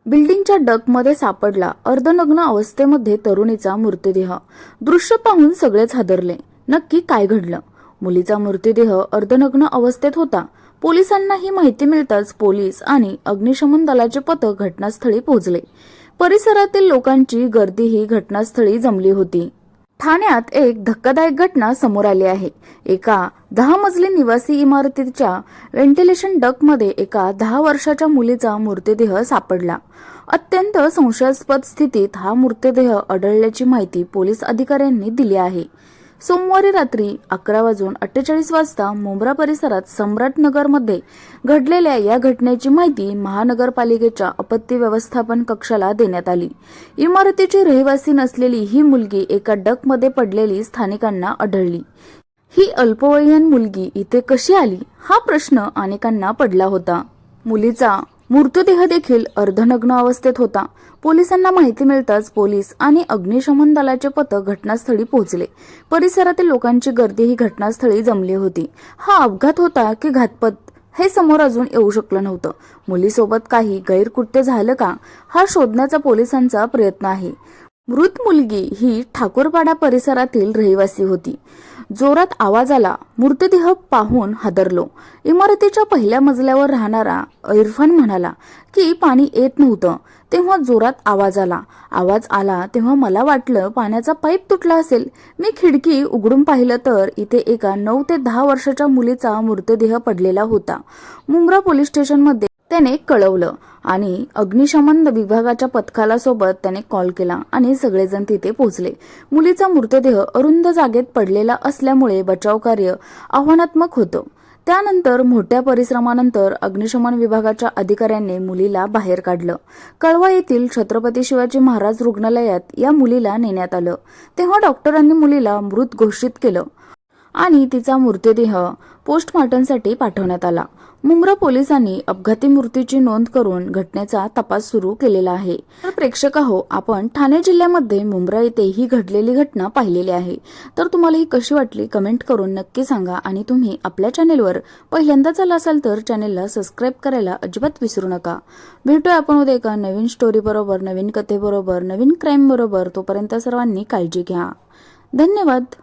बिल्डिंगच्या डकमध्ये सापडला अर्धनग्न अवस्थेमध्ये तरुणीचा मृतदेह। दृश्य पाहून सगळेच हादरले। नक्की काय घडलं? मुलीचा मृतदेह अर्धनग्न अवस्थेत होता। पोलिसांना ही माहिती मिळताच पोलीस आणि अग्निशमन दलाचे पथक घटनास्थळी पोहोचले। परिसरातील लोकांची गर्दीही घटनास्थळी जमली होती। ठाण्यात एक धक्कादायक घटना समोर आली आहे। एका 10 मजली निवासी इमारतीच्या व्हेंटिलेशन डक्टमध्ये एका 10 वर्षाच्या मुलीचा मृतदेह सापडला। अत्यंत संशयास्पद स्थितीत हा मृतदेह आढळल्याची माहिती पोलीस अधिकाऱ्यांनी दिली आहे। सोमवारी रात्री 11:48 वाजता मुंब्रा परिसरात सम्राट नगरमध्ये घडलेल्या या घटनेची माहिती महानगरपालिकेच्या आपत्ती व्यवस्थापन कक्षाला देण्यात आली। इमारतीची रहिवासी नसलेली ही मुलगी एका डकमध्ये पडलेली स्थानिकांना आढळली। ही अल्पवयीन मुलगी इथे कशी आली हा प्रश्न अनेकांना पडला होता। मुलीचा मृतदेह देखील अर्धनग्न अवस्थेत होता। पोलिसांना माहिती मिळताच पोलीस आणि अग्निशमन दलाचे पथक घटनास्थळी पोहोचले। परिसरातील लोकांची गर्दी ही घटनास्थळी जमली होती। हा अपघात होता की घातपात हे समोर अजून येऊ शकलं नव्हतं। मुलीसोबत काही गैरकृत्य झालं का हा शोधण्याचा पोलिसांचा प्रयत्न आहे। मृत मुलगी ही ठाकूरपाडा परिसरातील रहिवासी होती। जोरात आवाज आला, मृतदेह पाहून हादरलो। इमारतीच्या पहिल्या मजल्यावर राहणारा इरफान म्हणाला की पाणी येत नव्हतं। तेव्हा जोरात आवाज आला तेव्हा मला वाटलं पाण्याचा पाईप तुटला असेल। मी खिडकी उघडून पाहिलं तर इथे एका 9 ते 10 वर्षाच्या मुलीचा मृतदेह पडलेला होता। मुंब्रा पोलीस स्टेशनमध्ये त्याने कळवलं आणि अग्निशमन विभागाच्या पथकाला सोबत त्याने कॉल केला आणि सगळेजण तिथे पोहोचले। मुलीचा मृतदेह अरुंद जागेत पडलेला असल्यामुळे बचाव कार्य आव्हानात्मक होतं। त्यानंतर मोठ्या परिश्रमानंतर अग्निशमन विभागाच्या अधिकाऱ्यांनी मुलीला बाहेर काढलं। कळवा येथील छत्रपती शिवाजी महाराज रुग्णालयात या मुलीला नेण्यात आलं। तेव्हा डॉक्टरांनी मुलीला मृत घोषित केलं आणि तिचा मृतदेह पोस्टमॉर्टमसाठी पाठवण्यात आला। मुंब्रा पोलिसांनी अपघाती मृत्यूची नोंद करून घटनेचा तपास सुरू केलेला आहे। तर प्रेक्षक हो, आपण ठाणे जिल्ह्यामध्ये मुंब्रा येथे ही घडलेली घटना पाहिलेली आहे। तर तुम्हाला ही कशी वाटली कमेंट करून नक्की सांगा आणि तुम्ही आपल्या चॅनेलवर पहिल्यांदाच आला असाल तर चॅनेलला सबस्क्राइब करायला अजिबात विसरू नका। भेटूया आपण उद्या एका नवीन स्टोरी बरोबर, नवीन कथेबरोबर, नवीन क्राईम बरोबर। तोपर्यंत सर्वांनी काळजी घ्या। धन्यवाद।